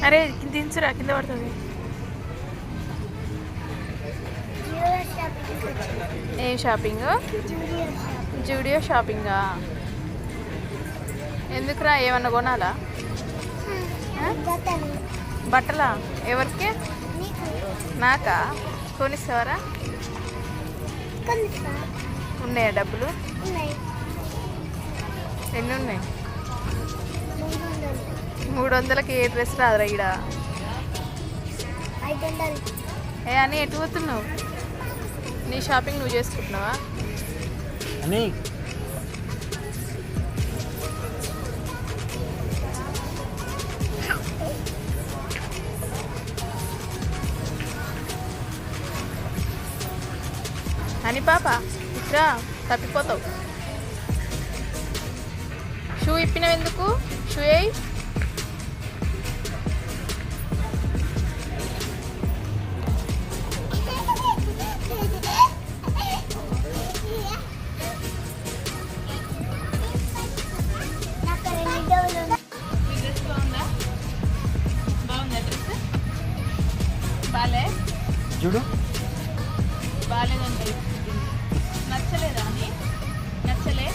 అరే దించురా, కింద పడుతుంది. ఏం షాపింగ్? జూడియో షాపింగా? ఎందుకురా, ఏమన్నా కొనాలా? బట్టలా? ఎవరికి? నాకా? కొనిస్తావరా? ఉన్నాయా డబ్బులు? ఎన్ని ఉన్నాయి? 300కి ఏ డ్రెస్ రాదురా ఈడ. ఏ అని ఎటు పోతున్నావు? నీ షాపింగ్ నువ్వు చేసుకుంటున్నావా? అని పాప ఇట్రా, తప్పిపోతావు. షూ ఇప్పినవు ఎందుకు? షూ వేయి. డ్రెస్ బాగుందా? బాగుందా డ్రెస్? బాలే చూడు, బాగాలేదంటే నచ్చలేదా అని? నచ్చలే?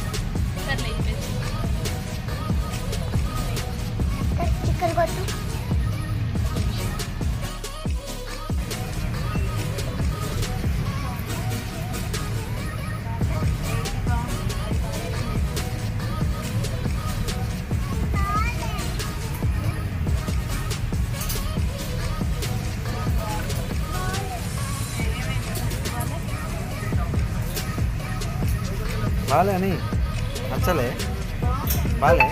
సర్లే ఇక్కడ కొట్టు. బాలే అని నచ్చలే? బాలే